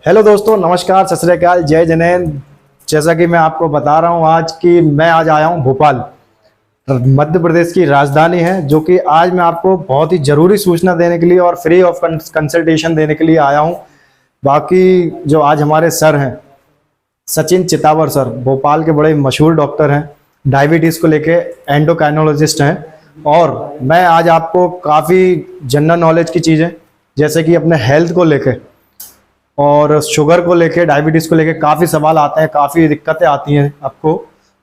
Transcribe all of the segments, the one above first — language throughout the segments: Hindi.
हेलो दोस्तों, नमस्कार, सत श्री अकाल, जय जैन। जैसा कि मैं आपको बता रहा हूँ मैं आज आया हूँ भोपाल, मध्य प्रदेश की राजधानी है, जो कि आज मैं आपको बहुत ही ज़रूरी सूचना देने के लिए और फ्री ऑफ कंसल्टेशन देने के लिए आया हूँ। बाकी जो आज हमारे सर हैं, सचिन चितावर सर, भोपाल के बड़े मशहूर डॉक्टर हैं, डायबिटीज़ को लेके एंडोक्राइनोलॉजिस्ट हैं। और मैं आज आपको काफ़ी जनरल नॉलेज की चीज़ें, जैसे कि अपने हेल्थ को लेके और शुगर को लेके, डायबिटीज़ को लेके काफ़ी सवाल आते हैं, काफ़ी दिक्कतें आती हैं आपको,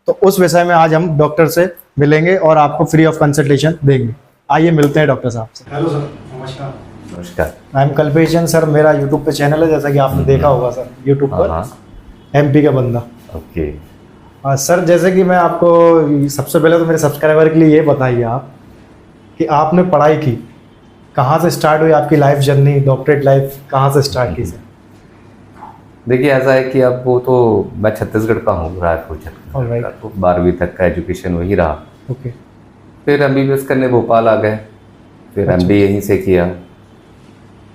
तो उस विषय में आज हम डॉक्टर से मिलेंगे और आपको फ्री ऑफ कंसल्टेशन देंगे। आइए मिलते हैं डॉक्टर साहब से। हेलो सर, नमस्कार। नमस्कार। I am Kalpesh Jain sir, मेरा यूट्यूब पे चैनल है, जैसा कि आपने देखा होगा सर, यूट्यूब पर एमपी का बंदा। ओके। सर, जैसे कि मैं आपको सबसे पहले तो मेरे सब्सक्राइबर के लिए ये बताइए आप कि आपने पढ़ाई की कहाँ से स्टार्ट हुई, आपकी लाइफ जर्नी, डॉक्टरेट लाइफ कहाँ से स्टार्ट की सर? देखिए, ऐसा है कि अब वो तो मैं छत्तीसगढ़ का हूँ, रायपुर छत्तीसगढ़ का, तो 12वीं तक का एजुकेशन वही रहा। ओके। फिर MBBS करने भोपाल आ गए, फिर MD यहीं से किया,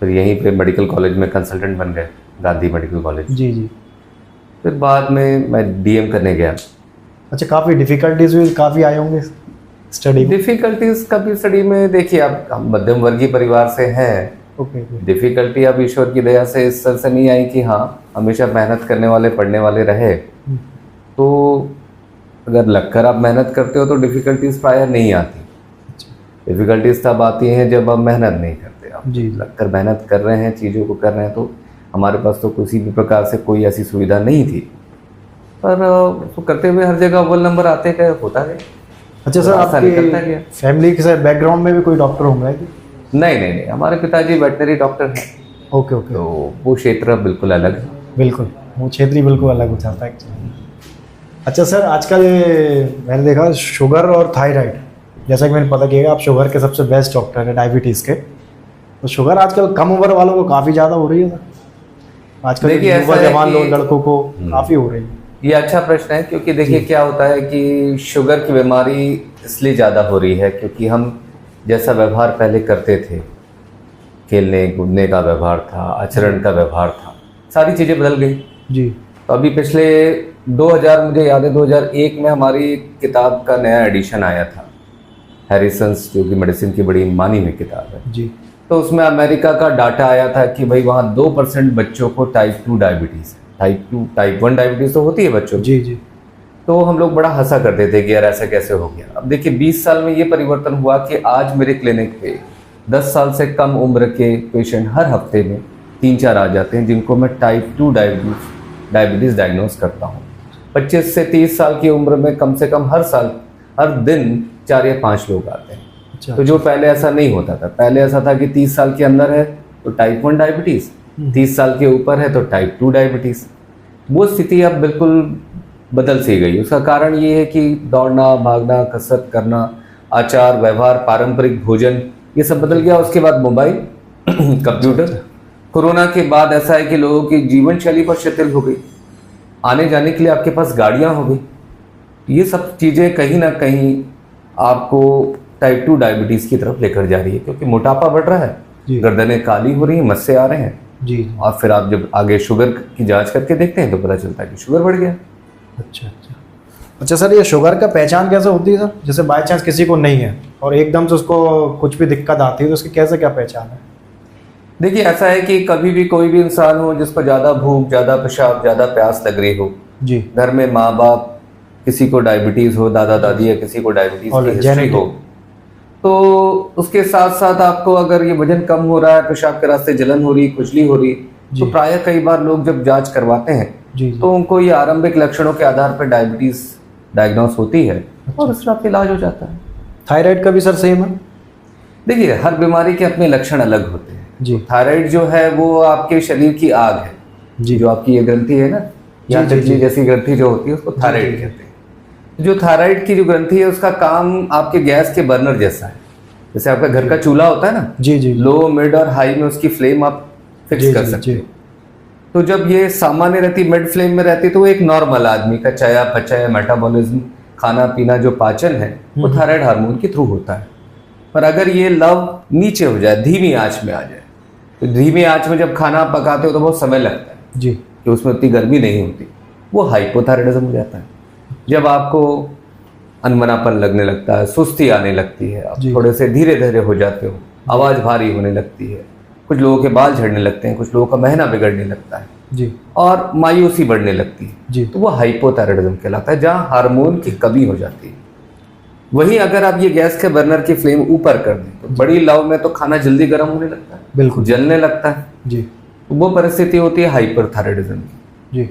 फिर यहीं पे मेडिकल कॉलेज में कंसल्टेंट बन गए, गांधी मेडिकल कॉलेज। जी जी। फिर बाद में मैं DM करने गया। अच्छा, काफ़ी डिफ़िकल्टीज भी काफ़ी आए होंगे स्टडी में? डिफ़िकल्टीज कभी स्टडी में, देखिए आप, हम मध्यम वर्गीय परिवार से हैं। ओके। डिफ़िकल्टी अब ईश्वर की दया से इस तरह से नहीं आई कि हाँ हमेशा मेहनत करने वाले, पढ़ने वाले रहे। तो अगर लगकर आप मेहनत करते हो तो डिफ़िकल्टीज प्रायः नहीं आती। डिफ़िकल्टीज तब आती हैं जब आप मेहनत नहीं करते। आप जी। लगकर मेहनत कर रहे हैं, चीज़ों को कर रहे हैं, तो हमारे पास तो किसी भी प्रकार से कोई ऐसी सुविधा नहीं थी, पर उसको करते हुए हर जगह अव्वल नंबर आते गए, होता गया। अच्छा सर, आपकी फैमिली के बैकग्राउंड में भी कोई डॉक्टर होंगे कि? नहीं, हमारे पिताजी वेटनरी डॉक्टर हैं। Okay okay. तो वो क्षेत्र बिल्कुल अलग है। बिल्कुल, वो क्षेत्र ही बिल्कुल अलग हो जाता है। अच्छा सर, आजकल मैंने देखा शुगर और थायराइड, जैसा कि मैंने पता किया आप शुगर के सबसे बेस्ट डॉक्टर हैं, डायबिटीज़ के, तो शुगर आजकल कम उम्र वालों को काफ़ी ज़्यादा हो रही है सर। आजकल युवा जवान लोग, लड़कों को काफ़ी हो रही है। ये अच्छा प्रश्न है, क्योंकि देखिए क्या होता है कि शुगर की बीमारी इसलिए ज़्यादा हो रही है क्योंकि हम जैसा व्यवहार पहले करते थे, खेलने कूदने का व्यवहार था, आचरण का व्यवहार था, सारी चीज़ें बदल गई जी। तो अभी पिछले 2000, मुझे याद है 2001 में हमारी किताब का नया एडिशन आया था, हैरिसन्स, जो कि मेडिसिन की बड़ी मानी हुई किताब है जी। तो उसमें अमेरिका का डाटा आया था कि भाई वहाँ 2% बच्चों को टाइप 2 डायबिटीज़ है। टाइप 1 डायबिटीज़ तो होती है बच्चों जी जी। तो हम लोग बड़ा हंसा करते थे कि यार ऐसा कैसे हो गया। अब देखिए 20 साल में ये परिवर्तन हुआ कि आज मेरे क्लिनिक पे 10 साल से कम उम्र के पेशेंट हर हफ्ते में 3-4 आ जाते हैं, जिनको मैं टाइप 2 डायबिटीज़ डायग्नोस करता हूँ। 25 से 30 साल की उम्र में कम से कम हर दिन 4 या 5 लोग आते हैं। अच्छा। तो जो पहले ऐसा नहीं होता था, पहले ऐसा था कि 30 साल के अंदर है तो टाइप 1 डायबिटीज़, 30 साल के ऊपर है तो टाइप 2 डायबिटीज़। वो स्थिति अब बिल्कुल बदल सी गई। उसका कारण ये है कि दौड़ना, भागना, कसरत करना, आचार व्यवहार, पारंपरिक भोजन, ये सब बदल गया। उसके बाद मोबाइल, कंप्यूटर। कोरोना के बाद ऐसा है कि लोगों की जीवन शैली पर शिथिल हो गई, आने जाने के लिए आपके पास गाड़ियां हो गई। ये सब चीज़ें कहीं ना कहीं आपको टाइप 2 डायबिटीज़ की तरफ लेकर जा रही है, क्योंकि मोटापा बढ़ रहा है, गर्दनें काली हो रही हैं, मस्से आ रहे हैं जी। और फिर आप जब आगे शुगर की जांच करके देखते हैं तो पता चलता है कि शुगर बढ़ गया। अच्छा सर, ये शुगर का पहचान कैसे होती है सर? जैसे बाय चांस किसी को नहीं है और एकदम से उसको कुछ भी दिक्कत आती है, तो उसकी कैसे क्या पहचान है? देखिए ऐसा है कि कभी भी कोई भी इंसान हो जिसको ज़्यादा भूख, ज़्यादा पेशाब, ज़्यादा प्यास लग रही हो जी, घर में माँ बाप किसी को डायबिटीज़ हो, दादा दादी या किसी को डायबिटीज़ की हिस्ट्री हो, तो उसके साथ साथ आपको अगर ये वजन कम हो रहा है, पेशाब के रास्ते जलन हो रही, खुजली हो रही, तो प्रायः कई बार लोग जब जांच करवाते हैं तो उनको ये आरंभिक लक्षणों के आधार पर डायबिटीज़ डायग्नोस होती है। अच्छा। और उसका इलाज हो जाता है। थायराइड का भी सर सेम है? देखिए हर बीमारी के अपने लक्षण अलग होते हैं जी। थायराइड जो है वो आपके शरीर की आग है जी, जो आपकी ये ग्रंथि है ना, यहाँ तितली जैसी ग्रंथि जो होती है उसको थायराइड कहते हैं। जो थायराइड की जो ग्रंथि है उसका काम आपके गैस के बर्नर जैसा है। जैसे आपका घर का चूल्हा होता है ना जी जी, लो, मिड और हाई में उसकी फ्लेम आप फिक्स कर सकते हो। तो जब ये सामान्य रहती, मिड फ्लेम में रहती, तो एक नॉर्मल आदमी का चयापचय, मेटाबॉलिज्म, खाना पीना, जो पाचन है वो थायराइड हार्मोन के थ्रू होता है। पर अगर ये लव नीचे हो जाए, धीमी आंच में आ जाए, तो धीमी आंच में जब खाना पकाते हो तो बहुत समय लगता है, जी कि उसमें उतनी गर्मी नहीं होती, वो हाइपोथायराइडिज्म हो जाता है। जब आपको अनमनापन लगने लगता है, सुस्ती आने लगती है, आप जी। थोड़े से धीरे धीरे हो जाते हो, आवाज़ भारी होने लगती है, कुछ लोगों के बाल झड़ने लगते हैं, कुछ लोगों का महीना बिगड़ने लगता है जी और मायूसी बढ़ने लगती है, जी तो वो हाइपोथायराइडिज्म कहलाता है, जहाँ हार्मोन की कमी हो जाती है। वहीं अगर आप ये गैस के बर्नर की फ्लेम ऊपर कर दें तो बड़ी लौ में तो खाना जल्दी गर्म होने लगता है, बिल्कुल जलने लगता है, जी तो वो परिस्थिति होती है हाइपरथायराइडिज्म की। जी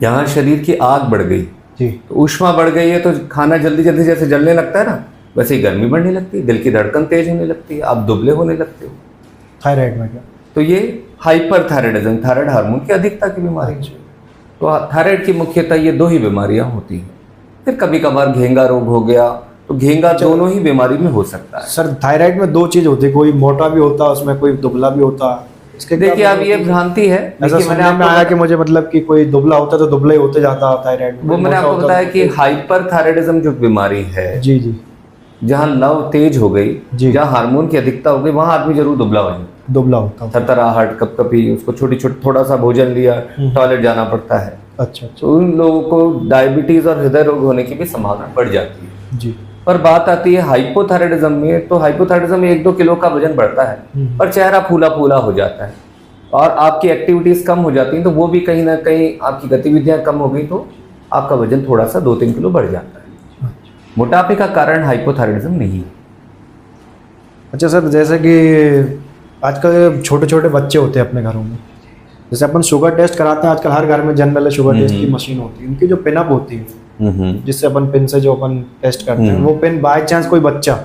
यहाँ शरीर की आग बढ़ गई, जी तो ऊष्मा बढ़ गई है, तो खाना जल्दी जल्दी जैसे जलने लगता है ना, वैसे ही गर्मी बढ़ने लगती है, दिल की धड़कन तेज होने लगती है, आप दुबले होने लगते हो। थायराइड में क्या? तो ये हाइपरथायराइडिज्म, थायराइड हार्मोन की अधिकता की बीमारी है। तो थायराइड की मुख्यतः ये दो ही बीमारियां होती हैं। फिर कभी कभार घेंगा रोग हो गया, तो घेंगा दोनों ही बीमारी में हो सकता है। सर थायराइड में दो चीज होती है, कोई मोटा भी होता है उसमें, कोई दुबला भी होता है। इसके क्या देखिए, अब मतलब ये कि- भ्रांति है। ऐसा देखिए, मैंने सुनने में आया आपको कि मुझे मतलब कि कोई दुबला होता है तो दुबला ही होते जाता है थायराइड में, वो कोई मैंने मोटा आपको होता बताया है कि हाइपरथायराइडिज्म जो बीमारी है, जी जी जहाँ लव तेज हो गई, जी। जहाँ हार्मोन की अधिकता हो गई, वहाँ आदमी जरूर दुबला हो जाए, दुबला होता है। थरथराहट, कपकपी, उसको छोटी छोटी थोड़ा सा भोजन लिया, टॉयलेट जाना पड़ता है, अच्छा अच्छा तो उन लोगों को डायबिटीज और हृदय रोग होने की भी संभावना बढ़ जाती है। जी पर बात आती है हाइपोथायराइडिज्म में, तो हाइपोथायराइडिज्म में 1-2 किलो का वजन बढ़ता है और चेहरा फूला फूला हो जाता है और आपकी एक्टिविटीज कम हो जाती हैं, तो वो भी कहीं ना कहीं आपकी गतिविधियां कम हो गई तो आपका वजन थोड़ा सा 2-3 किलो बढ़ जाता है। मोटापे का कारण हाइपोथायराइडिज्म नहीं है। अच्छा सर, जैसे कि आजकल छोटे छोटे बच्चे होते हैं अपने घरों में, जैसे अपन शुगर टेस्ट कराते हैं, आजकल हर घर में जनरल शुगर टेस्ट की मशीन होती है, उनकी जो पिन अप होती है जिससे अपन पिन से जो अपन टेस्ट करते हैं, वो पिन बाय चांस कोई बच्चा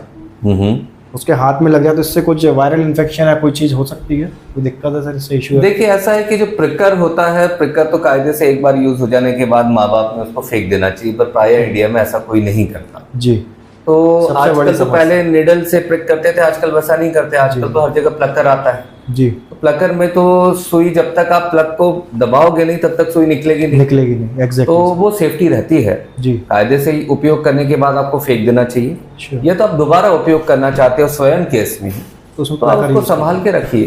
उसके हाथ में लग जाए तो इससे कुछ वायरल इन्फेक्शन या कोई चीज हो सकती है, कोई दिक्कत है सर, इससे इशू है? देखिए, ऐसा है कि जो प्रिकर होता है, प्रिकर तो कायदे से एक बार यूज हो जाने के बाद माँ बाप ने उसको फेंक देना चाहिए, पर प्राय इंडिया में ऐसा कोई नहीं करता। जी तो सबसे बड़ी आजकल तो समस्या। पहले निडल से प्रिक करते थे, आजकल वैसा नहीं करते, आजकल तो हर जगह प्लकर आता है। जी तो प्लकर में तो सुई जब तक आप प्लग को दबाओगे नहीं तब तक सुई निकलेगी नहीं, निकलेगी नहीं, तो एग्जैक्टली वो सेफ्टी रहती है। जी कायदे से ही उपयोग करने के बाद आपको फेंक देना चाहिए। Sure. ये तो आप दोबारा उपयोग करना चाहते हो स्वयं केस में, तो उसमें तो आप प्लकर उसको use संभाल के रखिए।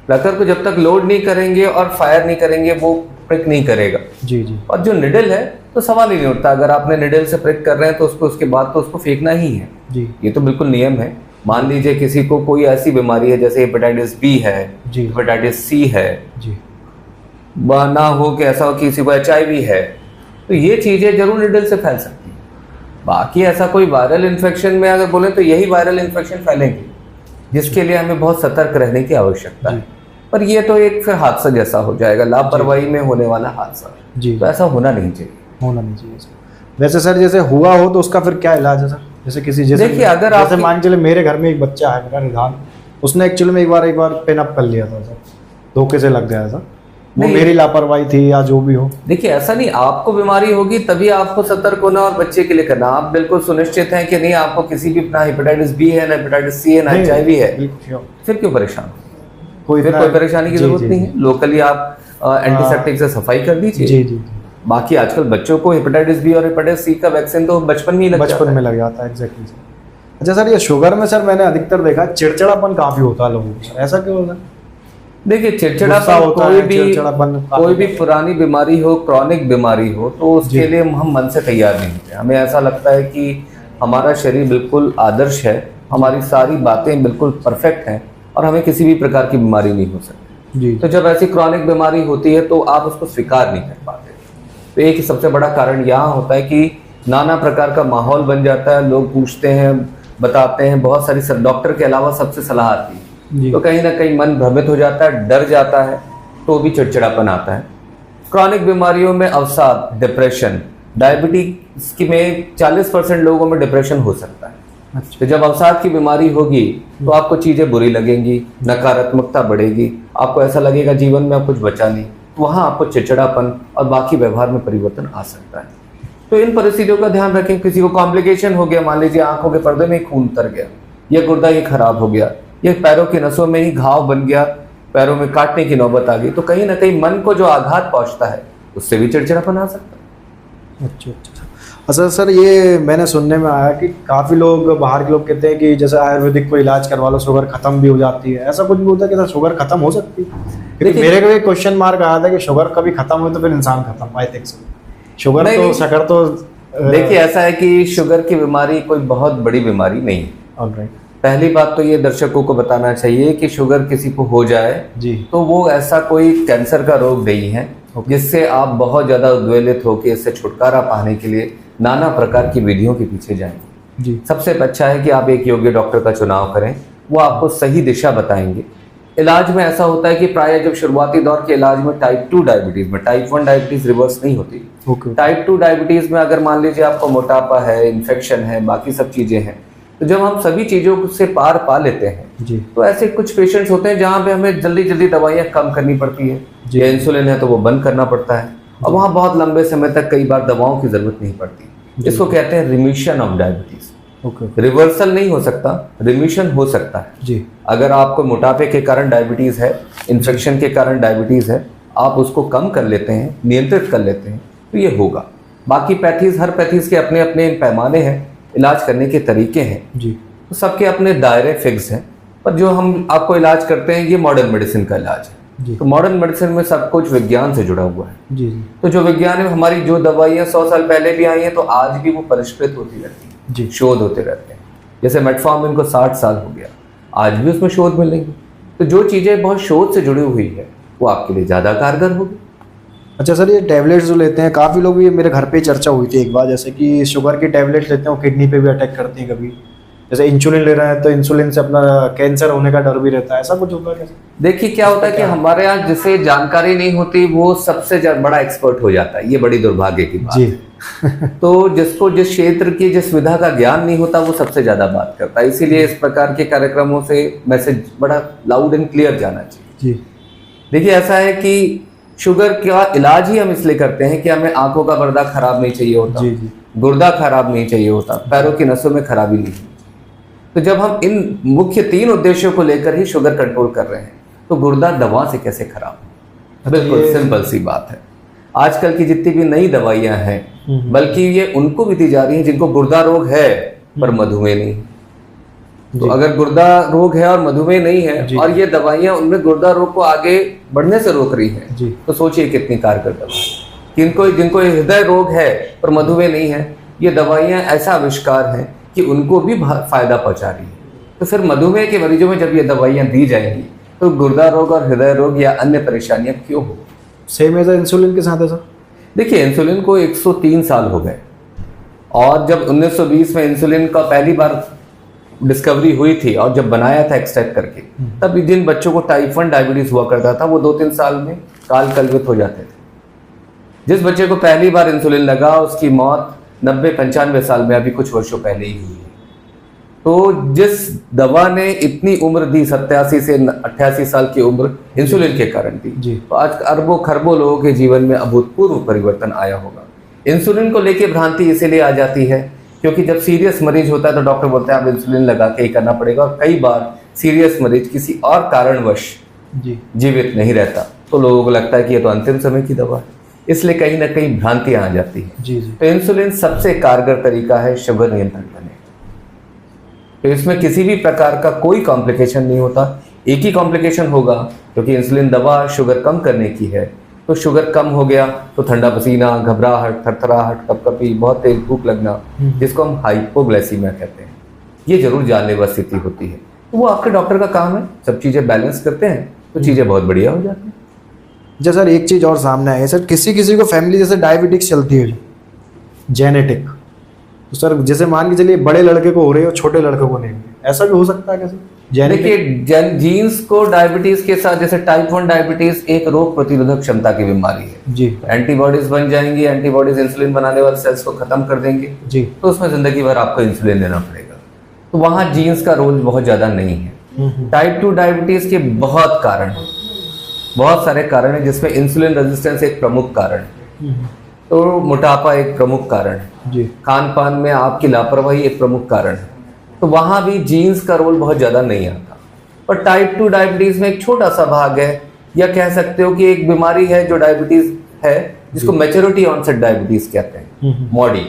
प्लकर को जब तक लोड नहीं करेंगे और फायर नहीं करेंगे वो प्रिक नहीं करेगा। जी जी और जो निडल है तो सवाल ही नहीं उठता, अगर आपने निडल से प्रिक कर रहे हैं तो उसको उसके बाद तो उसको फेंकना ही है, जी ये तो बिल्कुल नियम है। मान लीजिए किसी को कोई ऐसी बीमारी है जैसे हेपेटाइटिस बी है, जी हेपेटाइटिस सी है, जी ना हो कि ऐसा हो कि किसी को HIV है, तो ये चीजें जरूर निडल से फैल सकती है। बाकी ऐसा कोई वायरल इन्फेक्शन में अगर बोले तो यही वायरल इन्फेक्शन फैलेंगे, जिसके लिए हमें बहुत सतर्क रहने की आवश्यकता है। पर ये तो एक फिर हादसा जैसा हो जाएगा, लापरवाही में होने वाला हादसा, जी तो ऐसा होना नहीं चाहिए। होना नहीं चाहिए सर। वैसे सर जैसे हुआ हो तो उसका फिर क्या इलाज है सर? जैसे किसी जैसे देखिए, अगर जैसे आपकी- मान के चले मेरे घर में एक बच्चा है, मेरा रिधान, उसने एक्चुअली में एक बार पिन अप कर लिया था सर, धोखे से लग गया था, वो नहीं। मेरी लापरवाही थी या जो भी हो। देखिए, ऐसा नहीं, आपको बीमारी होगी तभी आपको सतर्क होना और बच्चे के लिए करना। आप बिल्कुल सुनिश्चित हैं कि नहीं आपको किसी भी, ना हेपेटाइटिस बी है, ना हेपेटाइटिस सी है, ना नहीं, HIV है, बिल्कुल sure। फिर क्यों परेशान हो? कोई फिर इतना- कोई परेशानी की जी, जरूरत जी, नहीं है। लोकली आप एंटीसेप्टिक से सफाई कर दीजिए। जी जी बाकी आजकल बच्चों को हेपेटाइटिस बी और हेपेटाइटिस सी का वैक्सीन तो बचपन में ही लग बचपन जाता में लग जाता है, एग्जैक्टली सर। अच्छा सर, ये शुगर में सर मैंने अधिकतर देखा चिड़चिड़ापन काफी होता है लोगों को सर, ऐसा क्यों होता है? है। देखिए, गुस्सा चिड़चिड़ापन होता कोई है, चिड़चिड़ापन काफी कोई भी पुरानी बीमारी हो, क्रॉनिक बीमारी हो, तो उसके लिए हम मन से तैयार नहीं होते। हमें ऐसा लगता है कि हमारा शरीर बिल्कुल आदर्श है, हमारी सारी बातें बिल्कुल परफेक्ट हैं और हमें किसी भी प्रकार की बीमारी नहीं हो सकती। जी तो जब ऐसी क्रॉनिक बीमारी होती है तो आप उसको स्वीकार नहीं कर पाते। तो एक सबसे बड़ा कारण यहाँ होता है कि नाना प्रकार का माहौल बन जाता है, लोग पूछते हैं, बताते हैं, बहुत सारी डॉक्टर के अलावा सबसे सलाह आती है, जी तो कहीं ना कहीं मन भ्रमित हो जाता है, डर जाता है, तो भी चिड़चिड़ापन आता है। क्रॉनिक बीमारियों में अवसाद, डिप्रेशन, डायबिटीज की में 40% लोगों में डिप्रेशन हो सकता है। अच्छा तो जब अवसाद की बीमारी होगी तो आपको चीजें बुरी लगेंगी, नकारात्मकता बढ़ेगी, आपको ऐसा लगेगा जीवन में अब कुछ बचा नहीं, तो वहां आपको चिड़चिड़ापन और बाकी व्यवहार में परिवर्तन आ सकता है। तो इन परिस्थितियों का ध्यान रखें। किसी को कॉम्प्लिकेशन हो गया, मान लीजिए आंखों के पर्दे में खून उतर गया, या गुर्दा ही खराब हो गया, या पैरों की नसों में ही घाव बन गया, पैरों में काटने की नौबत आ गई, तो कहीं ना कहीं मन को जो आघात पहुंचता है उससे भी चिड़चिड़ापन आ सकता है। अच्छा अच्छा। अच्छा सर, ये मैंने सुनने में आया कि काफ़ी लोग बाहर के लोग कहते हैं कि जैसे आयुर्वेदिक को इलाज करवा लो शुगर खत्म भी हो जाती है, ऐसा कुछ भी होता है कि सर शुगर खत्म हो सकती है? क्योंकि देखिए- मेरे को एक क्वेश्चन मार्क आया था कि शुगर कभी खत्म हुई तो फिर इंसान खत्म, आई थिंक सो। शुगर नहीं, तो नहीं। शक्कर तो देखिए ऐसा है कि शुगर की बीमारी कोई बहुत बड़ी बीमारी नहीं है। ऑलराइट पहली बात तो ये दर्शकों को बताना चाहिए कि शुगर किसी को हो जाए जी तो वो ऐसा कोई कैंसर का रोग नहीं है जिससे आप बहुत ज़्यादा उद्वेलित होकर इससे छुटकारा पाने के लिए नाना प्रकार की विधियों के पीछे जाएंगे। जी सबसे अच्छा है कि आप एक योग्य डॉक्टर का चुनाव करें, वो आपको सही दिशा बताएंगे। इलाज में ऐसा होता है कि प्रायः जब शुरुआती दौर के इलाज में टाइप 2 डायबिटीज़ में, टाइप 1 डायबिटीज़ रिवर्स नहीं होती। ओके टाइप 2 डायबिटीज़ में अगर मान लीजिए आपको मोटापा है, इन्फेक्शन है, बाकी सब चीज़ें हैं, तो जब हम सभी चीज़ों से पार पा लेते हैं जी तो ऐसे कुछ पेशेंट्स होते हैं जहाँ पे हमें जल्दी जल्दी दवाइयाँ कम करनी पड़ती है, जी। या इंसुलिन है तो वो बंद करना पड़ता है, और वहाँ बहुत लंबे समय तक कई बार दवाओं की जरूरत नहीं पड़ती। इसको कहते हैं remission of diabetes. Okay reversal नहीं हो सकता, रिमिशन हो सकता है। जी अगर आपको मोटापे के कारण डायबिटीज है, इन्फेक्शन के कारण डायबिटीज है, आप उसको कम कर लेते हैं, नियंत्रित कर लेते हैं, तो ये होगा। बाकी पैथीज, हर पैथीज के अपने अपने पैमाने हैं, इलाज करने के तरीके हैं, जी तो सबके अपने दायरे फिक्स हैं। पर जो हम आपको इलाज करते हैं ये मॉडर्न मेडिसिन का इलाज है। जी तो मॉडर्न मेडिसिन में सब कुछ विज्ञान से जुड़ा हुआ है। जी जी तो जो विज्ञान में हमारी जो दवाइयाँ 100 साल पहले भी आई हैं तो आज भी वो परिष्कृत होती रहती हैं, जी शोध होते रहते हैं। जैसे मेटफॉर्मिन को 60 साल हो गया, आज भी उसमें शोध मिलेंगी। तो जो चीज़ें बहुत शोध से जुड़ी हुई है वो आपके लिए ज़्यादा कारगर होगी। अच्छा सर, ये टैबलेट्स जो लेते हैं, काफ़ी लोग, ये मेरे घर पे चर्चा हुई थी एक बार, जैसे कि शुगर की टैबलेट्स लेते हैं, किडनी पे भी अटैक करती हैं कभी। जैसे इंसुलिन ले रहे हैं तो इंसुलिन से अपना कैंसर होने का डर भी रहता है, ऐसा कुछ होता है क्या? देखिए क्या होता है कि हमारे यहाँ जिसे जानकारी नहीं होती वो सबसे बड़ा एक्सपर्ट हो जाता है, ये बड़ी दुर्भाग्य की बात जी है। तो जिसको जिस क्षेत्र की जिस विधा का ज्ञान नहीं होता वो सबसे ज्यादा बात करता है। इसीलिए इस प्रकार के कार्यक्रमों से मैसेज बड़ा लाउड एंड क्लियर जाना चाहिए। जी देखिए ऐसा है कि शुगर का इलाज ही हम इसलिए करते हैं कि हमें आंखों का पर्दा खराब नहीं चाहिए होता, जी जी गुर्दा खराब नहीं चाहिए होता, पैरों की नसों में खराबी नहीं होती। तो जब हम इन मुख्य 3 उद्देश्यों को लेकर ही शुगर कंट्रोल कर रहे हैं तो गुर्दा दवा से कैसे खराब हो? बिल्कुल सिंपल सी बात है। आजकल की जितनी भी नई दवाइयां हैं बल्कि ये उनको भी दी जा रही हैं जिनको गुर्दा रोग है पर मधुमेह नहीं है। तो अगर गुर्दा रोग है और मधुमेह नहीं है और ये दवाइयां उनमें गुर्दा रोग को आगे बढ़ने से रोक रही हैं, जी तो सोचिए कितनी कारगर दवा है। जिनको हृदय रोग है पर मधुमेह नहीं है, ये दवाइयां ऐसा आविष्कार है कि उनको भी फायदा पहुंचा रही है। तो फिर मधुमेह के मरीजों में जब ये दवाइयां दी जाएंगी तो गुर्दा रोग और हृदय रोग या अन्य परेशानियां क्यों हो? सेम एज इंसुलिन के साथ है सर? देखिए इंसुलिन को 103 साल हो गए, और जब 1920 में इंसुलिन का पहली बार डिस्कवरी हुई थी और जब बनाया था एक्सट्रैक्ट करके, तब जिन बच्चों को टाइप 1 डायबिटीज हुआ करता था वो 2-3 साल में काल कलवित हो जाते थे। जिस बच्चे को पहली बार इंसुलिन लगा उसकी मौत 90-95 साल में अभी कुछ वर्षों पहले ही हुई है। तो जिस दवा ने इतनी उम्र दी, 87 से 88 साल की उम्र इंसुलिन के कारण दी, जी तो आज अरबों खरबों लोगों के जीवन में अभूतपूर्व परिवर्तन आया होगा। इंसुलिन को लेके भ्रांति इसीलिए आ जाती है क्योंकि जब सीरियस मरीज होता है तो डॉक्टर बोलते हैं आप इंसुलिन लगा के ही करना पड़ेगा, और कई बार सीरियस मरीज किसी और कारणवश जी जीवित नहीं रहता तो लोगों को लगता है कि ये तो अंतिम समय की दवा है, इसलिए कहीं ना कहीं भ्रांतियां आ जाती है। जी जी तो इंसुलिन सबसे कारगर तरीका है शुगर नियंत्रण करने का। तो इसमें किसी भी प्रकार का कोई कॉम्प्लिकेशन नहीं होता। एक ही कॉम्प्लिकेशन होगा क्योंकि इंसुलिन दवा शुगर कम करने की है, तो शुगर कम हो गया तो ठंडा पसीना, घबराहट, थरथराहट, कपकपी, बहुत तेज भूख लगना, जिसको हम हाइपोग्लाइसीमिया कहते हैं, ये जरूर जानलेवा स्थिति होती है। तो वो आपके डॉक्टर का काम है, सब चीज़ें बैलेंस करते हैं तो चीज़ें बहुत बढ़िया हो जाती हैं। जैसे सर एक चीज़ और सामने आई है सर, किसी किसी को फैमिली जैसे डायबिटिक्स चलती है, जेनेटिक, तो सर जैसे मान के चलिए बड़े लड़के को हो रही है और छोटे लड़के को नहीं, ऐसा भी हो सकता है कैसे? देखिए जीन्स को डायबिटीज के साथ, जैसे टाइप 1 डायबिटीज एक रोग प्रतिरोधक क्षमता की बीमारी है जी एंटीबॉडीज बन जाएंगी, एंटीबॉडीज इंसुलिन बनाने वाले सेल्स को खत्म कर देंगे, जी तो उसमें जिंदगी भर आपको इंसुलिन लेना पड़ेगा। तो वहाँ जीन्स का रोल बहुत ज्यादा नहीं है। टाइप 2 डायबिटीज के बहुत कारण हैं, बहुत सारे कारण हैं, जिसमें इंसुलिन रेजिस्टेंस एक प्रमुख कारण है, तो मोटापा एक प्रमुख कारण है, जी खान पान में आपकी लापरवाही एक प्रमुख कारण है। तो वहाँ भी जीन्स का रोल बहुत ज़्यादा नहीं आता। पर टाइप 2 डायबिटीज़ में एक छोटा सा भाग है, या कह सकते हो कि एक बीमारी है जो डायबिटीज़ है जिसको मैच्योरिटी ऑनसेट डायबिटीज़ कहते हैं, मॉडी।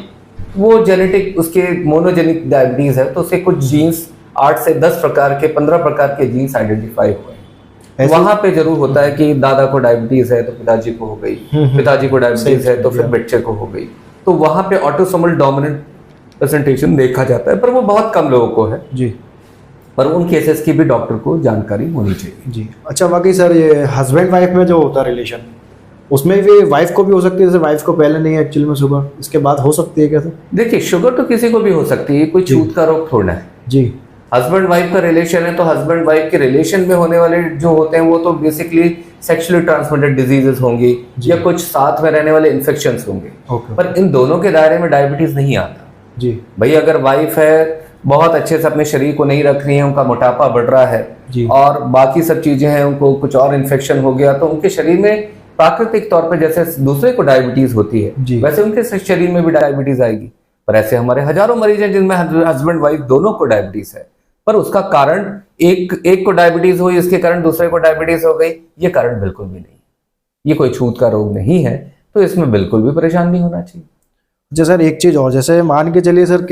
वो जेनेटिक उसके मोनोजेनिक डायबिटीज है, तो उसके कुछ जीन्स 8 से 10 प्रकार के 15 प्रकार के जीन्स आइडेंटिफाई हुए हैं। वहां पे जरूर होता है कि दादा को डायबिटीज है तो पिताजी को हो गई, पिताजी को डायबिटीज है तो फिर बच्चे को हो गई, तो वहां पे ऑटोसोमल डोमिनेंट प्रेजेंटेशन देखा जाता है, पर वो बहुत कम लोगों को है जी। पर उन केसेस की भी डॉक्टर को जानकारी होनी चाहिए। जी अच्छा, बाकी सर ये हस्बैंड वाइफ में जो होता है रिलेशन, उसमें भी वाइफ को भी हो सकती है, जैसे वाइफ को पहले नहीं है एक्चुअली में शुगर, इसके बाद हो सकती है क्या सर? देखिए शुगर तो किसी को भी हो सकती है, कोई छूत का रोग थोड़ा है। जी। हस्बैंड वाइफ का रिलेशन है तो हस्बैंड वाइफ के रिलेशन में होने वाले जो होते हैं वो तो बेसिकली सेक्सुअली ट्रांसमिटेड डिजीजेस होंगी या कुछ साथ में रहने वाले इन्फेक्शंस होंगे, ओके। पर इन दोनों के दायरे में डायबिटीज नहीं आता। जी। भाई अगर वाइफ है, बहुत अच्छे से अपने शरीर को नहीं रख रही है, उनका मोटापा बढ़ रहा है जी। और बाकी सब चीजें हैं, उनको कुछ और इन्फेक्शन हो गया, तो उनके शरीर में प्राकृतिक तौर पर जैसे दूसरे को डायबिटीज होती है वैसे उनके शरीर में भी डायबिटीज आएगी। पर ऐसे हमारे हजारों मरीज हैं जिनमें हस्बैंड वाइफ दोनों को डायबिटीज है, पर उसका कारण एक को डायबिटीज हुई, इसके कारण दूसरे को डायबिटीज हो गई, ये कारण बिल्कुल भी नहीं, ये कोई छूत का रोग नहीं है, तो इसमें बिल्कुल भी परेशान नहीं होना चाहिए। अच्छा सर, एक चीज और, जैसे मान के चलिए सर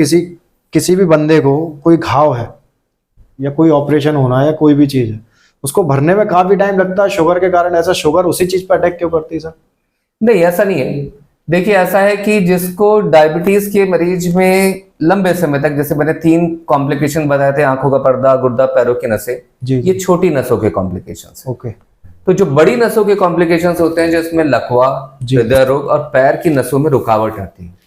किसी भी बंदे को कोई घाव है या कोई ऑपरेशन होना है या कोई भी चीज है, उसको भरने में काफी टाइम लगता है शुगर के कारण, ऐसा शुगर उसी चीज पर अटैक क्यों करती है सर? नहीं ऐसा नहीं है। देखिए ऐसा है कि जिसको डायबिटीज के मरीज में लंबे समय तक, जैसे मैंने 3 कॉम्प्लिकेशन बताए थे, आंखों का पर्दा, गुर्दा, पैरों की नसें, ये छोटी नसों के कॉम्प्लिकेशंस हैं। ओके। तो जो बड़ी नसों के कॉम्प्लिकेशंस होते हैं जिसमें लकवा, हृदय रोग और पैर की नसों में रुकावट आती है।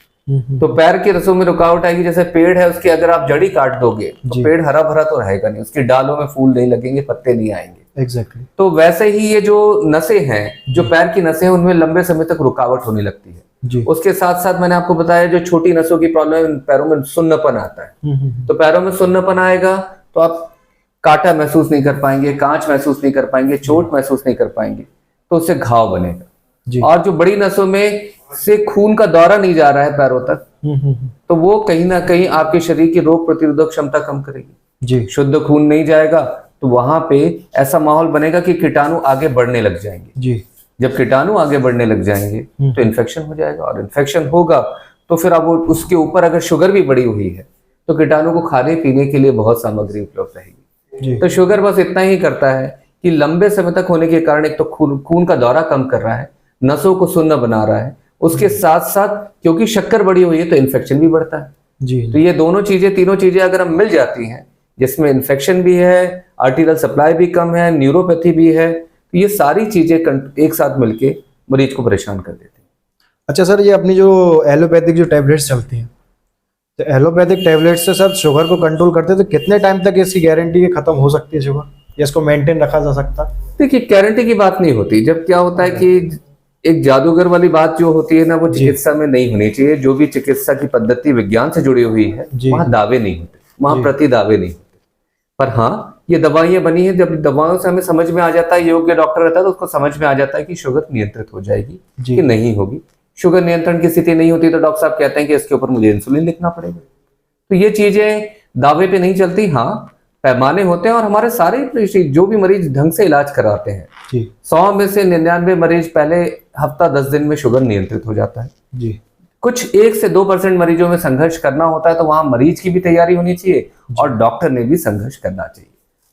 तो पैर की नसों में रुकावट आएगी, जैसे पेड़ है उसकी अगर आप जड़ी काट दोगे तो पेड़ हरा भरा तो रहेगा नहीं, उसकी डालों में फूल नहीं लगेंगे, पत्ते नहीं आएंगे। एग्जैक्टली। तो वैसे ही ये जो नसें हैं, जो पैर की नसें हैं, उनमें लंबे समय तक रुकावट होने लगती है जी। उसके साथ साथ मैंने आपको बताया जो छोटी नसों की प्रॉब्लम, पैरों में सुन्नपन आता है, तो पैरों में सुन्नपन आएगा तो आप कांटा महसूस नहीं कर पाएंगे, कांच महसूस नहीं कर पाएंगे, चोट महसूस नहीं कर पाएंगे, तो उससे घाव बनेगा। और जो बड़ी नसों में से खून का दौरा नहीं जा रहा है पैरों तक, तो वो कहीं ना कहीं आपके शरीर की रोग प्रतिरोधक क्षमता कम करेगी जी। शुद्ध खून नहीं जाएगा तो वहां पे ऐसा माहौल बनेगा कि कीटाणु आगे बढ़ने लग जाएंगे जी। जब कीटाणु आगे बढ़ने लग जाएंगे तो इन्फेक्शन हो जाएगा, और इन्फेक्शन होगा तो फिर अब उसके ऊपर अगर शुगर भी बढ़ी हुई है तो कीटाणु को खाने पीने के लिए बहुत सामग्री उपलब्ध रहेगी। तो शुगर बस इतना ही करता है कि लंबे समय तक होने के कारण एक तो खून का दौरा कम कर रहा है, नसों को सुन्न बना रहा है, उसके साथ साथ क्योंकि शक्कर बढ़ी हुई है तो इन्फेक्शन भी बढ़ता है जी। तो ये तीनों चीजें अगर हम मिल जाती हैं, जिसमें इन्फेक्शन भी है, आर्टेरियल सप्लाई भी कम है, न्यूरोपैथी भी है, तो ये सारी चीजें एक साथ मिलके मरीज को परेशान कर देती हैं। अच्छा सर, ये अपनी जो एलोपैथिक जो टैबलेट्स चलती हैं, तो एलोपैथिक टैबलेट से सर शुगर को कंट्रोल करते हैं, तो कितने टाइम तक इसकी गारंटी है खत्म हो सकती है शुगर, या इसको मेंटेन रखा जा सकता है? देखिए गारंटी की बात नहीं होती, जब क्या होता है कि एक जादूगर वाली बात जो होती है ना, वो चिकित्सा में नहीं होनी चाहिए। जो भी चिकित्सा की पद्धति विज्ञान से जुड़ी हुई है वहां दावे नहीं होते, वहां प्रति दावे नहीं होते। पर हाँ, ये दवाइयां बनी है, जब दवाओं से हमें समझ में आ जाता है, योग्य डॉक्टर रहता है तो उसको समझ में आ जाता है कि शुगर नियंत्रित हो जाएगी कि नहीं होगी। शुगर नियंत्रण की स्थिति नहीं होती तो डॉक्टर साहब कहते हैं कि इसके ऊपर मुझे इंसुलिन लिखना पड़ेगा। तो ये चीजें दावे पे नहीं चलती, हाँ पैमाने होते हैं। और हमारे सारे जो भी मरीज ढंग से इलाज कराते हैं, 100 में से 99 मरीज पहले हफ्ता 10 दिन में शुगर नियंत्रित हो जाता है जी। कुछ 1 से 2% मरीजों में संघर्ष करना होता है, तो वहां मरीज की भी तैयारी होनी चाहिए और डॉक्टर ने भी संघर्ष करना चाहिए।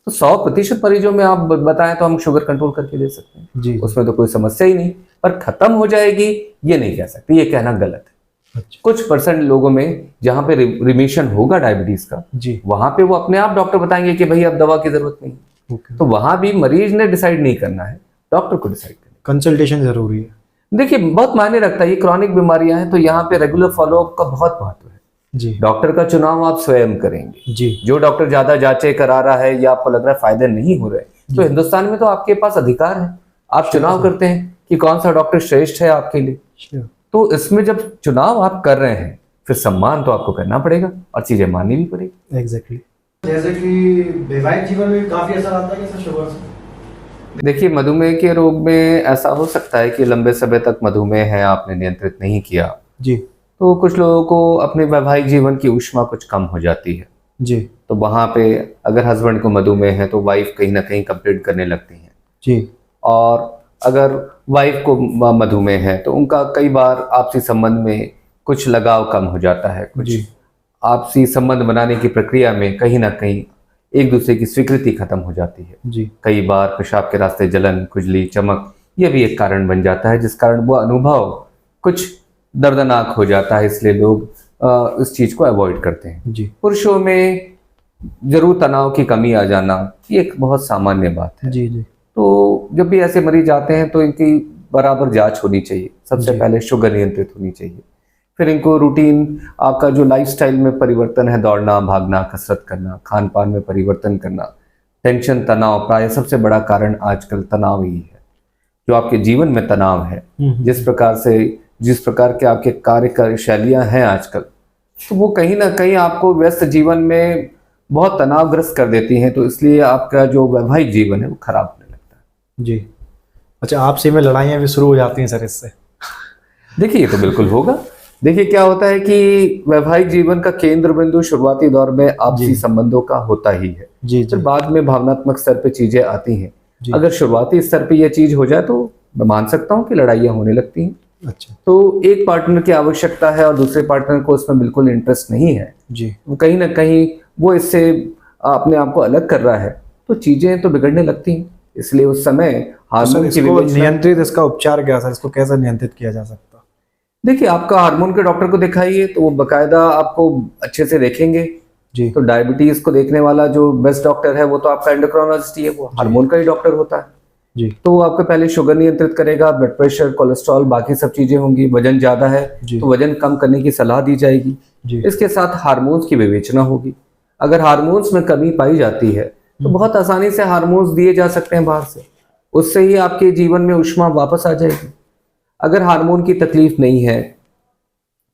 तो 100% मरीजों में आप बताएं तो हम शुगर कंट्रोल करके दे सकते हैं जी। उसमें तो कोई समस्या ही नहीं, पर खत्म हो जाएगी ये नहीं कह सकते, ये कहना गलत है। अच्छा। कुछ % लोगों में जहां पे रिमिशन होगा डायबिटीज का जी, वहां पे वो अपने आप डॉक्टर बताएंगे कि भाई अब दवा की जरूरत नहीं। तो वहां भी मरीज ने डिसाइड नहीं करना है, डॉक्टर को डिसाइड करना। कंसल्टेशन जरूरी है। देखिए बहुत मायने रखता है, ये क्रॉनिक बीमारियां हैं तो यहाँ पे रेगुलर फॉलोअप का बहुत महत्व है जी। डॉक्टर का चुनाव आप स्वयं करेंगे जी। जो डॉक्टर ज्यादा जांचें करा रहा है या आपको लग रहा है फायदे नहीं हो रहे, तो हिंदुस्तान में तो आपके पास अधिकार है, आप चुनाव करते हैं कि कौन सा डॉक्टर श्रेष्ठ है आपके लिए। तो इसमें जब चुनाव आप कर रहे हैं फिर सम्मान तो आपको करना पड़ेगा और चीजें माननी भी पड़ेगी। एग्जैक्टली। जैसे कि वैवाहिक जीवन में काफी असर आता है शुगर से। देखिए मधुमेह के रोग में ऐसा हो सकता है कि लंबे समय तक मधुमेह है, आपने नियंत्रित नहीं किया जी, तो कुछ लोगों को अपने वैवाहिक जीवन की ऊष्मा कुछ कम हो जाती है जी। तो वहां पे अगर हस्बैंड को मधुमेह है तो वाइफ कहीं ना कहीं कंप्लेंट करने लगती है जी। और अगर वाइफ को मधुमेह है तो उनका कई बार आपसी संबंध में कुछ लगाव कम हो जाता है, कुछ जी आपसी संबंध बनाने की प्रक्रिया में कहीं ना कहीं एक दूसरे की स्वीकृति खत्म हो जाती है। जी कई बार पेशाब के रास्ते जलन, खुजली, चमक, यह भी एक कारण बन जाता है, जिस कारण वो अनुभव कुछ दर्दनाक हो जाता है, इसलिए लोग इस चीज को अवॉइड करते हैं। जी पुरुषों में जरूर तनाव की कमी आ जाना ये एक बहुत सामान्य बात है। जी जी तो जब भी ऐसे मरीज आते हैं तो इनकी बराबर जांच होनी चाहिए। सबसे जी। पहले शुगर नियंत्रित होनी चाहिए, फिर इनको रूटीन आपका जो लाइफस्टाइल में परिवर्तन है, दौड़ना, भागना, कसरत करना, खान पान में परिवर्तन करना, टेंशन, तनाव, प्राय सबसे बड़ा कारण आजकल तनाव ही है। जो आपके जीवन में तनाव है, जिस प्रकार के आपके कार्य शैलियां हैं आजकल, तो वो कहीं ना कहीं आपको व्यस्त जीवन में बहुत तनावग्रस्त कर देती हैं। तो इसलिए आपका जो वैवाहिक जीवन है वो खराब होने लगता है। जी। अच्छा, आपसी में लड़ाइयाँ भी शुरू हो जाती हैं सर इससे? देखिए, ये तो बिल्कुल होगा। देखिए, क्या होता है कि वैवाहिक जीवन का केंद्र बिंदु शुरुआती दौर में आपसी जी। संबंधों का होता ही है। जी फिर जी बाद में भावनात्मक स्तर पे चीजें आती हैं। जी। अगर शुरुआती स्तर पे यह चीज हो जाए तो मैं मान सकता हूँ कि लड़ाइयाँ होने लगती हैं। अच्छा। तो एक पार्टनर की आवश्यकता है और दूसरे पार्टनर को उसमें बिल्कुल इंटरेस्ट नहीं है, जी वो कहीं ना कहीं वो इससे अपने आप को अलग कर रहा है, तो चीजें तो बिगड़ने लगती हैं। इसलिए उस समय तो सर हार्मोन की इसको विवेचना। नियंत्रित, इसका उपचार क्या सर, इसको कैसे नियंत्रित किया जा सकता? देखिए, आपका हार्मोन के डॉक्टर को दिखाइए तो वो बकायदा आपको अच्छे से देखेंगे। जी तो डायबिटीज को देखने वाला जो बेस्ट डॉक्टर है वो तो आपका एंडोक्राइनोलॉजिस्ट ही है, वो हार्मोन का ही डॉक्टर होता है। जी तो वो आपको पहले शुगर नियंत्रित करेगा, ब्लड प्रेशर, कोलेस्ट्रॉल, बाकी सब चीजें होंगी। वजन ज्यादा है जी तो वजन कम करने की सलाह दी जाएगी। जी इसके साथ हार्मोन्स की विवेचना होगी। अगर हार्मोन्स में कमी पाई जाती है तो बहुत आसानी से हार्मोन्स दिए जा सकते हैं बाहर से, उससे ही आपके जीवन में ऊष्मा वापस आ जाएगी। अगर हार्मोन की तकलीफ नहीं है,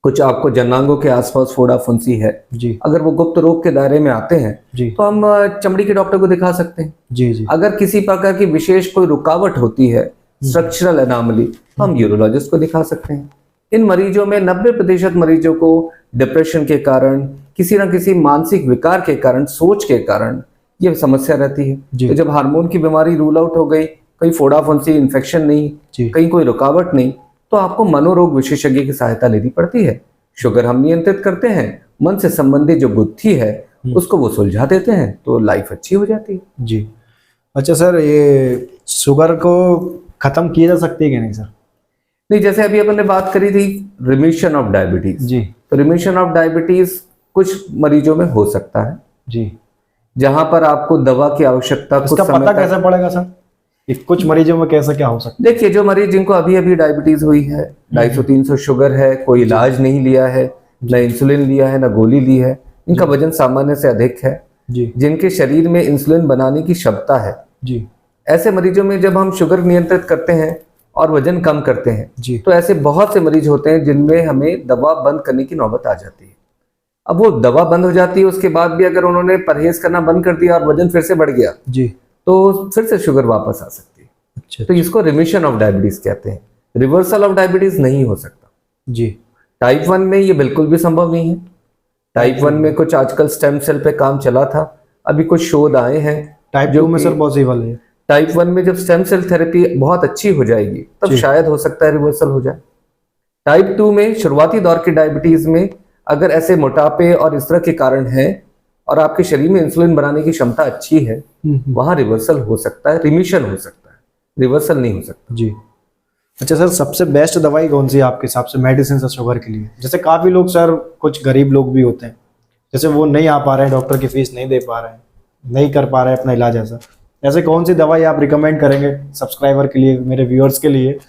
कुछ आपको जनांगों के आसपास फोड़ा फुंसी है, जी अगर वो गुप्त रोग के दायरे में आते हैं जी तो हम चमड़ी के डॉक्टर को दिखा सकते हैं। जी जी अगर किसी प्रकार की विशेष कोई रुकावट होती है, स्ट्रक्चरल एनामली, तो हम यूरोलॉजिस्ट को दिखा सकते हैं। इन मरीजों में 90% मरीजों को डिप्रेशन के कारण, किसी ना किसी मानसिक विकार के कारण, सोच के कारण ये समस्या रहती है। जी। तो जब हार्मोन की बीमारी रूल आउट हो गई, कहीं फोड़ा फुंसी, इन्फेक्शन नहीं, जी कहीं कोई रुकावट नहीं, तो आपको मनोरोग विशेषज्ञ की सहायता लेनी पड़ती है। शुगर हम नियंत्रित करते हैं, मन से संबंधित जो गुत्थी है उसको वो सुलझा देते हैं, तो लाइफ अच्छी हो जाती है। जी। अच्छा सर, ये शुगर को खत्म किया जा सकती है कि नहीं सर? नहीं, जैसे अभी अपन ने बात करी थी रिमिशन ऑफ डायबिटीज, जी तो रिमिशन ऑफ डायबिटीज कुछ मरीजों में हो सकता है जी। जहां पर आपको दवा की आवश्यकता कुछ इसका समय पता तक। कैसे पड़ेगा सर? कि कुछ मरीजों में कैसे क्या हो सकता देखिए, जो मरीज जिनको अभी अभी डायबिटीज हुई है, 250-300 शुगर है, कोई इलाज नहीं लिया है, न इंसुलिन लिया है, न गोली ली है, इनका वजन सामान्य से अधिक है, है? जी जिनके शरीर में इंसुलिन बनाने की क्षमता है, जी ऐसे मरीजों में जब हम शुगर नियंत्रित करते हैं और वजन कम करते हैं, जी तो ऐसे बहुत से मरीज होते हैं जिनमें हमें दवा बंद करने की नौबत आ जाती है। अब वो दवा बंद हो जाती है, उसके बाद भी अगर उन्होंने परहेज करना बंद कर दिया और वजन फिर से बढ़ गया जी। तो फिर से शुगर वापस आ सकती है। अच्छा तो इसको रिमिशन ऑफ डायबिटीज कहते हैं। रिवर्सल ऑफ डायबिटीज नहीं हो सकता। जी टाइप 1 में ये बिल्कुल भी संभव नहीं है। टाइप 1 में कुछ आजकल स्टेम सेल पे काम चला था, अभी कुछ शोध आए हैं। टाइप 2 में सर पॉसिबल है? टाइप 1 में जब स्टेम सेल थेरेपी बहुत अच्छी हो जाएगी तब जी। शायद हो सकता है रिवर्सल हो जाए। टाइप 2 में शुरुआती दौर की डायबिटीज में अगर ऐसे मोटापे और इस तरह के कारण है और आपके शरीर में इंसुलिन बनाने की क्षमता अच्छी है, वहां रिवर्सल हो सकता है, रिमिशन हो सकता है, रिवर्सल नहीं हो सकता। जी। अच्छा सर, सबसे बेस्ट दवाई कौन सी है आपके हिसाब से मेडिसिन से शुगर के लिए? जैसे काफ़ी लोग सर, कुछ गरीब लोग भी होते हैं, जैसे वो नहीं आ पा रहे हैं, डॉक्टर की फीस नहीं दे पा रहे हैं, नहीं कर पा रहे हैं अपना इलाज, ऐसे कौन सी दवाई आप रिकमेंड करेंगे सब्सक्राइबर के लिए, मेरे व्यूअर्स के लिए,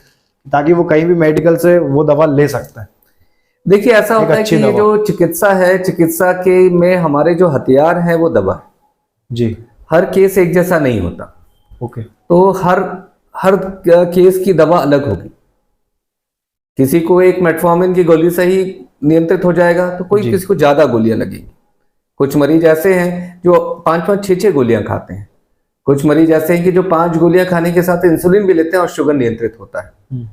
ताकि वो कहीं भी मेडिकल से वो दवा ले सकता है? देखिए, ऐसा एक होता है अच्छी कि ये दवा। जो चिकित्सा है, चिकित्सा के में हमारे जो हथियार हैं वो दवा है। जी हर केस एक जैसा नहीं होता, ओके। तो हर केस की दवा अलग होगी। किसी को एक मेटफॉर्मिन की गोली से ही नियंत्रित हो जाएगा, तो कोई जी। किसी को ज्यादा गोलियां लगेंगी। कुछ मरीज ऐसे हैं जो 5-5, 6-6 गोलियां खाते हैं। कुछ मरीज ऐसे हैं कि जो 5 गोलियां खाने के साथ इंसुलिन भी लेते हैं और शुगर नियंत्रित होता है।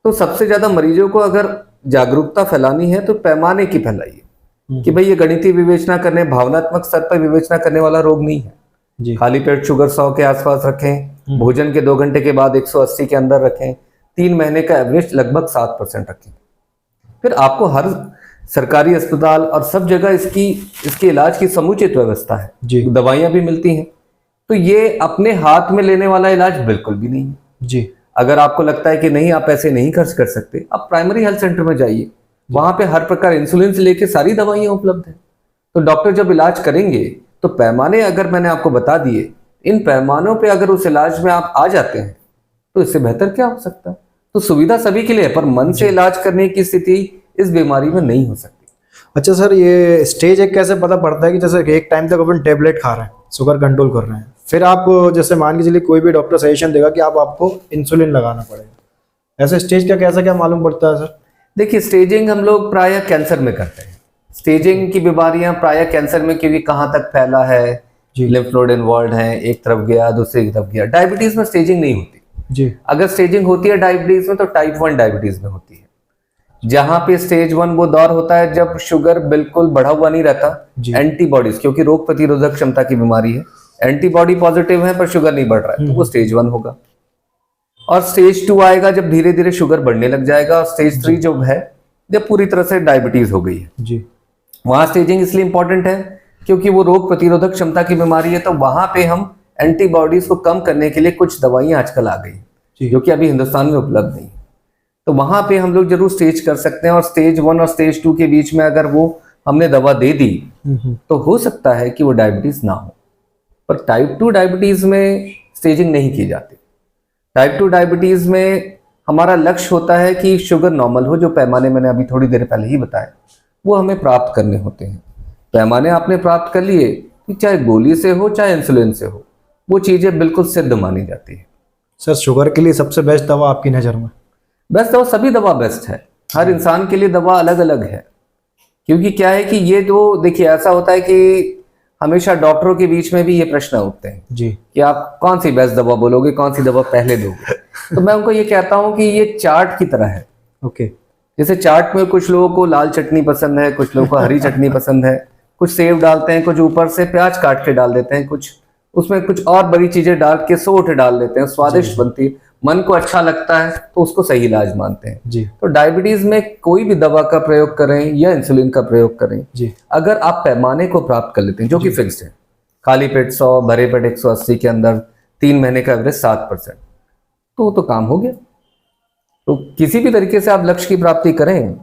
तो सबसे ज्यादा मरीजों को अगर जागरूकता फैलानी है तो पैमाने की फैलाइए कि भाई ये गणितीय विवेचना करने, भावनात्मक स्तर पर विवेचना करने वाला रोग नहीं है। जी खाली पेट शुगर 100 के आसपास रखें, भोजन के 2 घंटे के बाद 180 के अंदर रखें, 3 महीने का एवरेज लगभग 7% रखें। फिर आपको हर सरकारी अस्पताल और सब जगह इसके इलाज की समुचित व्यवस्था है जी दवाइयां भी मिलती हैं। तो ये अपने हाथ में लेने वाला इलाज बिल्कुल भी नहीं है। जी अगर आपको लगता है कि नहीं आप ऐसे नहीं खर्च कर सकते, आप प्राइमरी हेल्थ सेंटर में जाइए, वहां पे हर प्रकार इंसुलिन से लेके सारी दवाइयां उपलब्ध है। तो डॉक्टर जब इलाज करेंगे तो पैमाने अगर मैंने आपको बता दिए, इन पैमानों पे अगर उस इलाज में आप आ जाते हैं तो इससे बेहतर क्या हो सकता है। तो सुविधा सभी के लिए है, पर मन से इलाज करने की स्थिति इस बीमारी में नहीं हो सकती। अच्छा सर, ये स्टेज एक कैसे पता पड़ता है कि जैसे एक टाइम तक अपन टेबलेट खा रहे हैं, शुगर कंट्रोल कर रहे हैं, फिर आप जैसे मान के चलिए कोई भी डॉक्टर सजेशन देगा कि आपको इंसुलिन लगाना पड़ेगा, ऐसे स्टेज का कैसा क्या मालूम पड़ता है सर? देखिए, स्टेजिंग हम लोग प्रायः कैंसर में करते हैं। स्टेजिंग की बीमारियां प्रायः कैंसर में, क्योंकि कहाँ तक फैला है, लिम्फ नोड इन्वॉल्व है, एक तरफ गया दूसरी तरफ गया। डायबिटीज में स्टेजिंग नहीं होती जी। अगर स्टेजिंग होती है डायबिटीज में तो टाइप 1 डायबिटीज में होती है, जहां पे स्टेज 1 वो दौर होता है जब शुगर बिल्कुल बढ़ा हुआ नहीं रहता, एंटीबॉडीज, क्योंकि रोग प्रतिरोधक क्षमता की बीमारी है, एंटीबॉडी पॉजिटिव है पर शुगर नहीं बढ़ रहा है, तो वो स्टेज 1 होगा। और स्टेज 2 आएगा जब धीरे धीरे शुगर बढ़ने लग जाएगा, और स्टेज 3 जो है जब पूरी तरह से डायबिटीज हो गई है जी। वहां स्टेजिंग इसलिए इंपॉर्टेंट है क्योंकि वो रोग प्रतिरोधक क्षमता की बीमारी है, तो वहां पे हम एंटीबॉडीज को कम करने के लिए कुछ दवाइयां आजकल आ गई जो कि अभी हिंदुस्तान में उपलब्ध नहीं, तो वहां पे हम लोग जरूर स्टेज कर सकते हैं। और स्टेज 1 और स्टेज 2 के बीच में अगर वो हमने दवा दे दी तो हो सकता है कि वो डायबिटीज ना हो। पर टाइप 2 डायबिटीज में स्टेजिंग नहीं की जाती। टाइप 2 डायबिटीज में हमारा लक्ष्य होता है कि शुगर नॉर्मल हो, जो पैमाने मैंने अभी थोड़ी देर पहले ही बताए वो हमें प्राप्त करने होते हैं। पैमाने आपने प्राप्त कर लिए, कि चाहे गोली से हो चाहे इंसुलिन से हो, वो चीजें बिल्कुल सिद्ध मानी जाती है। सर, शुगर के लिए सबसे बेस्ट दवा आपकी नज़र में? बेस्ट दवा, सभी दवा बेस्ट है, हर इंसान के लिए दवा अलग अलग है। क्योंकि क्या है कि ये जो देखिए ऐसा होता है कि हमेशा डॉक्टरों के बीच में भी ये प्रश्न उठते हैं जी कि आप कौन सी बेस्ट दवा बोलोगे, कौन सी दवा पहले दोगे। तो मैं उनको ये कहता हूं कि ये चाट की तरह है। ओके। जैसे चाट में कुछ लोगों को लाल चटनी पसंद है, कुछ लोगों को हरी चटनी पसंद है, कुछ सेव डालते हैं, कुछ ऊपर से प्याज काट के डाल देते हैं, कुछ उसमें कुछ और बड़ी चीजें डाल के सोठ डाल देते हैं, स्वादिष्ट बनती है, मन को अच्छा लगता है तो उसको सही इलाज मानते हैं जी। तो डायबिटीज में कोई भी दवा का प्रयोग करें या इंसुलिन का प्रयोग करें जी, अगर आप पैमाने को प्राप्त कर लेते हैं जो कि फिक्स्ड है, खाली पेट 100, भरे पेट 180 के अंदर 3 महीने का एवरेज 7%, तो काम हो गया। तो किसी भी तरीके से आप लक्ष्य की प्राप्ति करें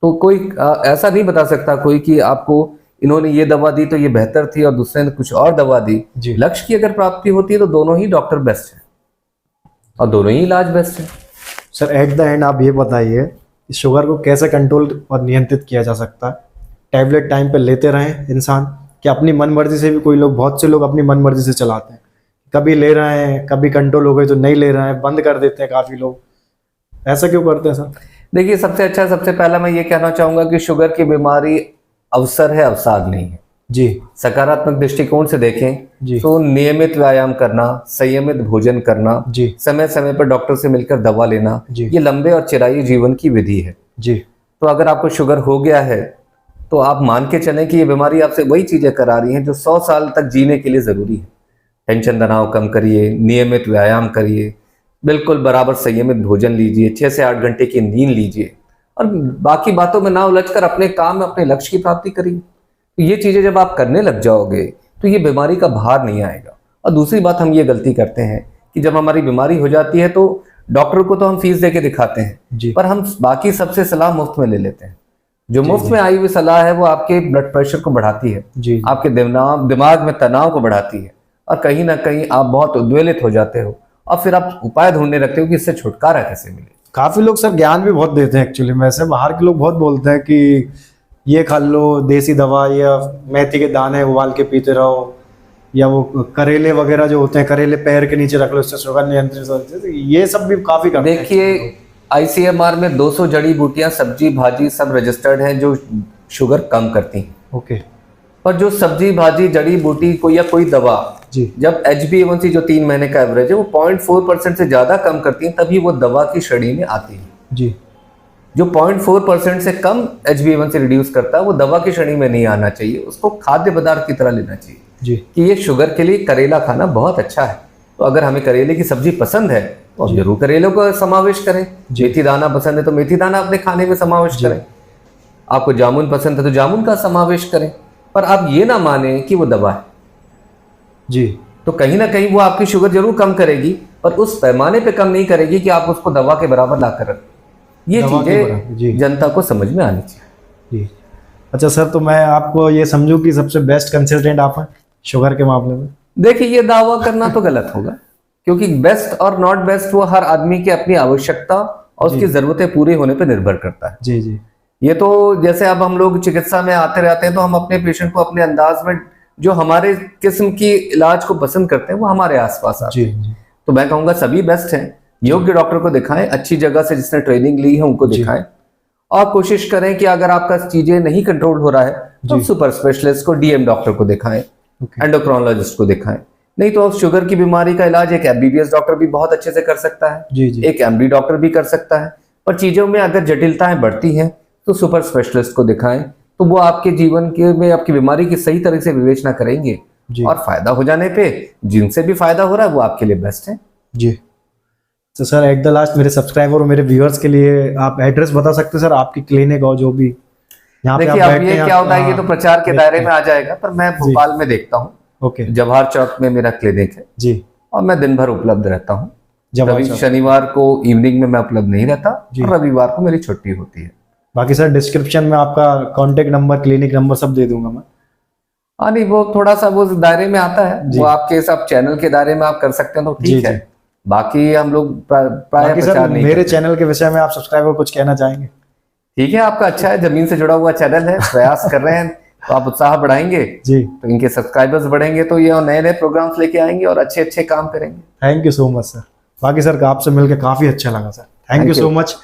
तो कोई ऐसा नहीं बता सकता कोई कि आपको इन्होंने ये दवा दी तो ये बेहतर थी और दूसरे ने कुछ और दवा दी। लक्ष्य की अगर प्राप्ति होती है तो दोनों ही डॉक्टर बेस्ट है और दोनों ही इलाज बेस्ट है। सर, एट द एंड आप ये बताइए कि शुगर को कैसे कंट्रोल और नियंत्रित किया जा सकता है? टैबलेट टाइम पे लेते रहें इंसान, कि अपनी मन मर्जी से भी, कोई लोग, बहुत से लोग अपनी मन मर्जी से चलाते हैं, कभी ले रहे हैं, कभी कंट्रोल हो गए तो नहीं ले रहे हैं, बंद कर देते हैं काफ़ी लोग, ऐसा क्यों करते हैं सर? देखिए, सबसे पहला मैं ये कहना चाहूंगा कि शुगर की बीमारी अवसर है, अवसाद नहीं है जी। सकारात्मक दृष्टिकोण से देखें जी। तो नियमित व्यायाम करना, संयमित भोजन करना जी। समय समय पर डॉक्टर से मिलकर दवा लेना, ये लंबे और चिरायु जीवन की विधि है जी। तो अगर आपको शुगर हो गया है तो आप मान के चलें कि ये बीमारी आपसे वही चीजें करा रही हैं जो 100 साल तक जीने के लिए जरूरी है। टेंशन तनाव कम करिए, नियमित व्यायाम करिए, बिल्कुल बराबर संयमित भोजन लीजिए, 6 से 8 घंटे की नींद लीजिए और बाकी बातों में ना उलझकर अपने काम में अपने लक्ष्य की प्राप्ति करिए। तो ये चीजें जब आप करने लग जाओगे तो ये बीमारी का भार नहीं आएगा। और दूसरी बात, हम ये गलती करते हैं कि जब हमारी बीमारी हो जाती है तो डॉक्टर को तो हम फीस दे के दिखाते हैं, पर हम बाकी सबसे सलाह मुफ्त में ले लेते हैं। जो मुफ्त में आई हुई सलाह है वो आपके ब्लड प्रेशर को बढ़ाती है, आपके दिमाग में तनाव को बढ़ाती है और कहीं ना कहीं आप बहुत उद्वेलित हो जाते हो और फिर आप उपाय ढूंढने लगते हो कि इससे छुटकारा कैसे मिले। काफी लोग सर ज्ञान भी बहुत देते हैं एक्चुअली में, ऐसे बाहर के लोग बहुत बोलते हैं कि ये खा लो देसी दवा, या मेथी के दाने उबाल के पीते रहो, या वो करेले वगैरह जो होते हैं, करेले पैर के नीचे रख लो, इससे शुगर नियंत्रित होती है। तो ये सब भी काफी करते हैं। देखिए, ICMR में 200 जड़ी बूटियां, सब्जी भाजी सब रजिस्टर्ड हैं जो शुगर कम करती हैं। ओके। पर जो सब्जी भाजी जड़ी बूटी कोई या कोई दवा जी, जब HbA1c जो 3 महीने का एवरेज है वो 0.4% से ज्यादा कम करती है तभी वो दवा की श्रेणी में आती है जी। जो 0.4% से कम HbA1c रिड्यूस करता है वो दवा की श्रेणी में नहीं आना चाहिए, उसको खाद्य पदार्थ की तरह लेना चाहिए जी। कि ये शुगर के लिए करेला खाना बहुत अच्छा है, तो अगर हमें करेले की सब्जी पसंद है तो हम जरूर करेलों का समावेश करें। मेथी दाना पसंद है तो मेथी दाना अपने खाने में समावेश करें। आपको जामुन पसंद है तो जामुन का समावेश करें। पर आप ये ना माने कि वो दवा है जी। तो कहीं ना कहीं वो आपकी शुगर जरूर कम करेगी, पर उस पैमाने पे कम नहीं करेगी कि आप उसको दवा के बराबर ला कर रखें। ये दवा के बराबर, जी। चीजें जनता को समझ में आनी चाहिए। जी। अच्छा सर, तो मैं आपको ये समझूं कि सबसे बेस्ट कंसल्टेंट आप हैं शुगर के मामले में? देखिए, ये दावा करना तो गलत होगा, क्योंकि बेस्ट और नॉट बेस्ट वो हर आदमी की अपनी आवश्यकता और उसकी जरूरतें पूरी होने पर निर्भर करता है। जी जी। ये तो जैसे अब हम लोग चिकित्सा में आते रहते हैं तो हम अपने पेशेंट को अपने अंदाज में, जो हमारे किस्म की इलाज को पसंद करते हैं, वो हमारे आसपास आते जी हैं। जी। तो मैं कहूंगा सभी बेस्ट हैं। योग्य डॉक्टर को दिखाएं, अच्छी जगह से जिसने ट्रेनिंग ली है उनको दिखाएं, और कोशिश करें कि अगर आपका चीजें नहीं कंट्रोल हो रहा है तो सुपर स्पेशलिस्ट को, डीएम डॉक्टर को दिखाएं, एंडोक्रोनोलॉजिस्ट को दिखाएं। नहीं तो शुगर की बीमारी का इलाज एक एमबीबीएस डॉक्टर भी बहुत अच्छे से कर सकता है, जी जी। एक एमडी डॉक्टर भी कर सकता है। पर चीजों में अगर जटिलताएं बढ़ती हैं तो सुपर स्पेशलिस्ट को दिखाएं, तो वो आपके जीवन के में आपकी बीमारी की सही तरह से विवेचना करेंगे और फायदा हो जाने पे जिनसे भी फायदा हो रहा है वो आपके लिए बेस्ट है। जी। तो सर एट द लास्ट मेरे सब्सक्राइबर और मेरे व्यूअर्स के लिए आप एड्रेस बता सकते हैं सर, आपकी क्लिनिक और जो भी यहाँ पे आप देखिए, अब बैठते ये हैं? क्या होता है, ये तो प्रचार के दायरे में आ जाएगा, पर मैं भोपाल में देखता हूँ। ओके। जवाहर चौक में मेरा क्लिनिक है जी। और मैं दिन भर उपलब्ध रहता हूँ। जवाहर चौक। शनिवार को इवनिंग में मैं उपलब्ध नहीं रहता और रविवार को मेरी छुट्टी होती है। बाकी सर डिस्क्रिप्शन में आपका कांटेक्ट नंबर, क्लिनिक नंबर सब दे दूंगा मैं। हाँ नहीं, वो थोड़ा सा वो दायरे में आता है, वो आपके सब चैनल के दायरे में आप कर सकते हैं तो ठीक है। बाकी हम लोग प्राय प्रचार नहीं मेरे चैनल के विषय में आप सब्सक्राइबर कुछ कहना चाहेंगे? ठीक है, आपका अच्छा है, जमीन से जुड़ा हुआ चैनल है, प्रयास कर रहे हैं तो आप उत्साह बढ़ाएंगे जी, तो इनके सब्सक्राइबर्स बढ़ेंगे तो ये नए नए प्रोग्राम्स लेके आएंगे और अच्छे अच्छे काम करेंगे। Thank you so much sir. बाकी सर आपसे मिलकर काफी अच्छा लगा sir, thank you so much.